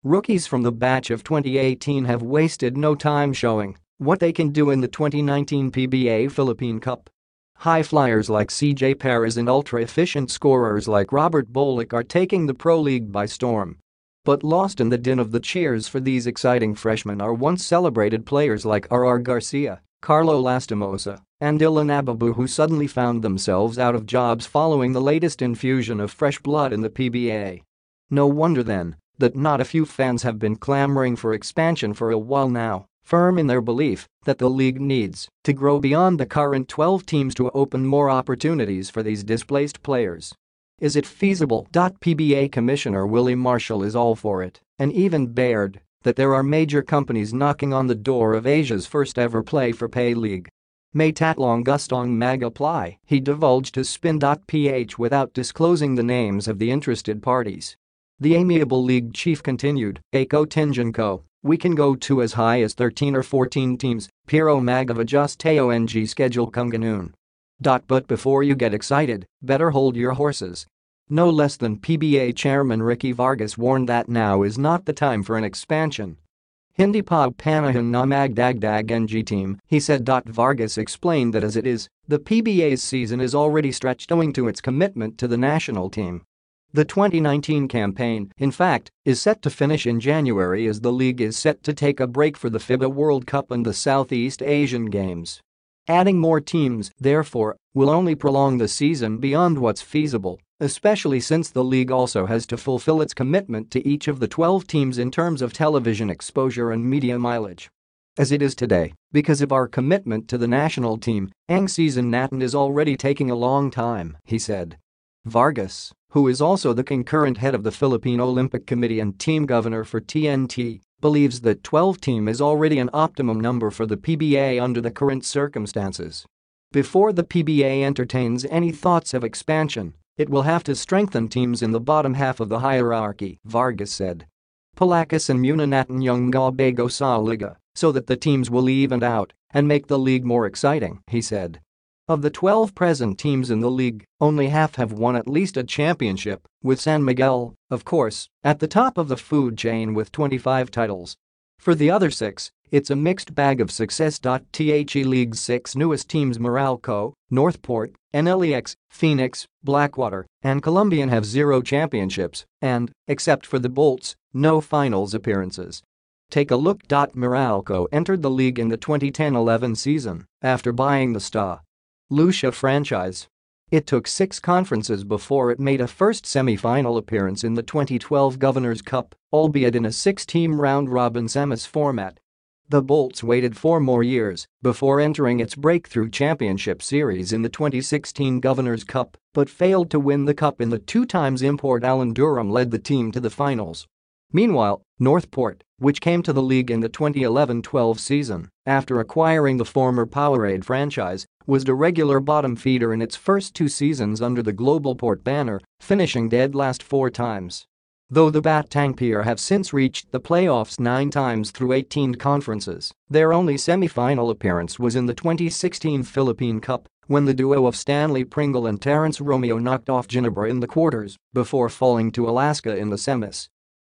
Rookies from the batch of 2018 have wasted no time showing what they can do in the 2019 PBA Philippine Cup. High flyers like CJ Perez and ultra-efficient scorers like Robert Bolick are taking the Pro League by storm. But lost in the din of the cheers for these exciting freshmen are once celebrated players like RR Garcia, Carlo Lastimosa, and Dylan Ababou, who suddenly found themselves out of jobs following the latest infusion of fresh blood in the PBA. No wonder then that not a few fans have been clamoring for expansion for a while now, firm in their belief that the league needs to grow beyond the current 12 teams to open more opportunities for these displaced players. Is it feasible? PBA Commissioner Willie Marcial is all for it and even bared that there are major companies knocking on the door of Asia's first ever play-for-pay league. May tatlong gustong mag-apply, he divulged to spin.ph without disclosing the names of the interested parties. The amiable league chief continued, Ako Tinjan we can go to as high as 13 or 14 teams, pero mag-adjust schedule kung ganoon. But before you get excited, better hold your horses. No less than PBA chairman Ricky Vargas warned that now is not the time for an expansion. Hindi pa panahan na magdagdag ng team, he said. Vargas explained that as it is, the PBA's season is already stretched owing to its commitment to the national team. The 2019 campaign, in fact, is set to finish in January as the league is set to take a break for the FIBA World Cup and the Southeast Asian Games. Adding more teams, therefore, will only prolong the season beyond what's feasible, especially since the league also has to fulfill its commitment to each of the 12 teams in terms of television exposure and media mileage. As it is today, because of our commitment to the national team, ang season natin is already taking a long time, he said. Vargas, who is also the concurrent head of the Philippine Olympic Committee and team governor for TNT, believes that 12-team is already an optimum number for the PBA under the current circumstances. Before the PBA entertains any thoughts of expansion, it will have to strengthen teams in the bottom half of the hierarchy, Vargas said. Palakasan muna natin yung mga bago sa liga so that the teams will even out and make the league more exciting, he said. Of the 12 present teams in the league, only half have won at least a championship, with San Miguel, of course, at the top of the food chain with 25 titles. For the other 6, it's a mixed bag of success. The league's 6 newest teams Meralco, Northport, NLEX, Phoenix, Blackwater, and Columbian have 0 championships and, except for the Bolts, no finals appearances. Take a look. Meralco entered the league in the 2010-11 season after buying the Sta. Lucia franchise. It took 6 conferences before it made a first semi-final appearance in the 2012 Governor's Cup, albeit in a 6-team round-robin semis format. The Bolts waited 4 more years before entering its breakthrough championship series in the 2016 Governor's Cup, but failed to win the cup in the 2x import Alan Durham led the team to the finals. Meanwhile, Northport, which came to the league in the 2011-12 season after acquiring the former Powerade franchise, was the regular bottom feeder in its first 2 seasons under the Global Port banner, finishing dead last 4 times. Though the Batang Pier have since reached the playoffs 9 times through 18 conferences, their only semi-final appearance was in the 2016 Philippine Cup, when the duo of Stanley Pringle and Terrence Romeo knocked off Ginebra in the quarters before falling to Alaska in the semis.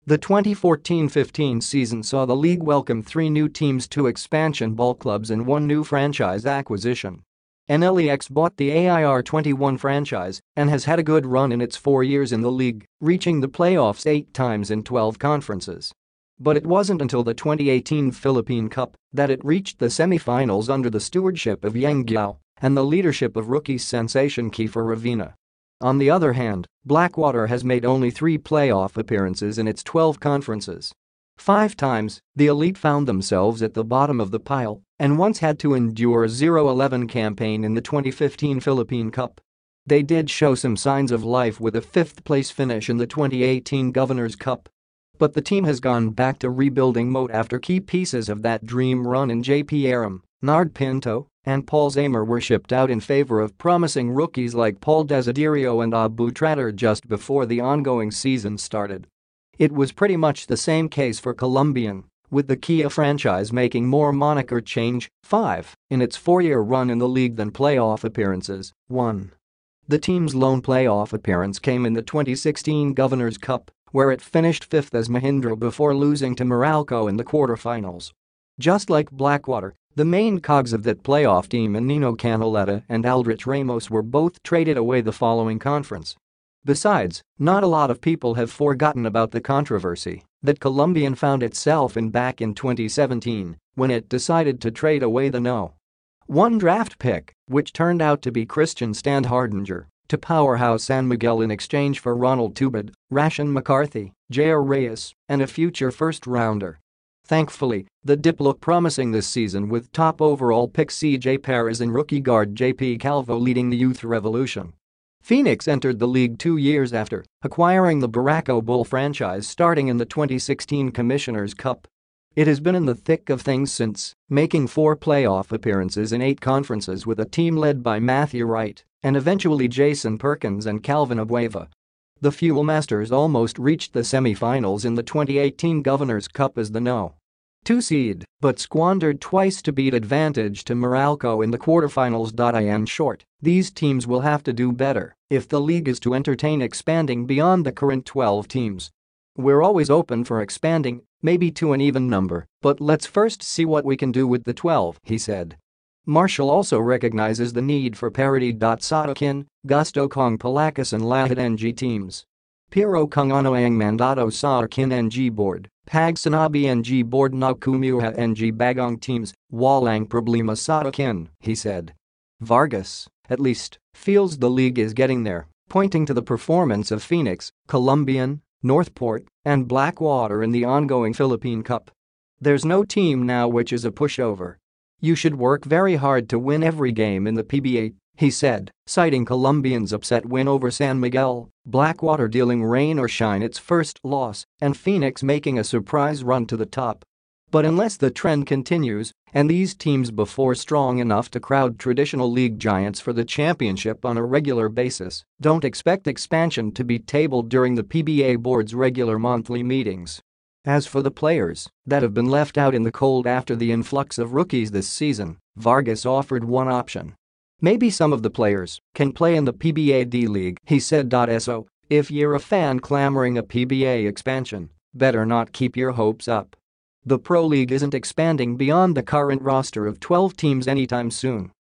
The 2014-15 season saw the league welcome 3 new teams, 2 expansion ball clubs and 1 new franchise acquisition. NLEX bought the AIR-21 franchise and has had a good run in its 4 years in the league, reaching the playoffs 8 times in 12 conferences. But it wasn't until the 2018 Philippine Cup that it reached the semi-finals under the stewardship of Yang Giao and the leadership of rookie sensation Kiefer Ravina. On the other hand, Blackwater has made only 3 playoff appearances in its 12 conferences. 5 times, the elite found themselves at the bottom of the pile and once had to endure a 0-11 campaign in the 2015 Philippine Cup. They did show some signs of life with a 5th-place finish in the 2018 Governor's Cup. But the team has gone back to rebuilding mode after key pieces of that dream run in JP Aram, Nard Pinto, and Paul Zamer were shipped out in favor of promising rookies like Paul Desiderio and Abu Tratter just before the ongoing season started. It was pretty much the same case for Columbian, with the Kia franchise making more moniker change, 5, in its 4-year run in the league than playoff appearances, 1. The team's lone playoff appearance came in the 2016 Governor's Cup, where it finished 5th as Mahindra before losing to Meralco in the quarterfinals. Just like Blackwater, the main cogs of that playoff team in Nino Canaleta and Aldrich Ramos were both traded away the following conference. Besides, not a lot of people have forgotten about the controversy that Colombian found itself in back in 2017 when it decided to trade away the No. 1 draft pick, which turned out to be Christian Standhardinger, to Powerhouse San Miguel in exchange for Ronald Tubad, Rashan McCarthy, J.R. Reyes, and a future first-rounder. Thankfully, the dip looked promising this season with top overall pick CJ Perez and rookie guard JP Calvo leading the youth revolution. Phoenix entered the league 2 years after acquiring the Barraco Bull franchise starting in the 2016 Commissioner's Cup. It has been in the thick of things since, making 4 playoff appearances in 8 conferences with a team led by Matthew Wright and eventually Jason Perkins and Calvin Abueva. The Fuel Masters almost reached the semi-finals in the 2018 Governor's Cup as the No. 2 seed, but squandered twice to beat advantage to Meralco in the quarterfinals. In short, these teams will have to do better if the league is to entertain expanding beyond the current 12 teams. We're always open for expanding, maybe to an even number, but let's first see what we can do with the 12, he said. Marcial also recognizes the need for parity. Sotokin, Gusto Kong Palacas and Lahad NG teams. Pero kung ano ang mandato sa akin NG board, pag sinabi NG board na kumuha NG bagong teams, walang problema sa akin, he said. Vargas, at least, feels the league is getting there, pointing to the performance of Phoenix, Colombian, Northport, and Blackwater in the ongoing Philippine Cup. There's no team now which is a pushover. You should work very hard to win every game in the PBA, he said, citing Colombians' upset win over San Miguel, Blackwater dealing rain or shine its first loss, and Phoenix making a surprise run to the top. But unless the trend continues, and these teams before strong enough to crowd traditional league giants for the championship on a regular basis, don't expect expansion to be tabled during the PBA board's regular monthly meetings. As for the players that have been left out in the cold after the influx of rookies this season, Vargas offered one option. Maybe some of the players can play in the PBA D-League, he said. So, if you're a fan clamoring a PBA expansion, better not keep your hopes up. The Pro League isn't expanding beyond the current roster of 12 teams anytime soon.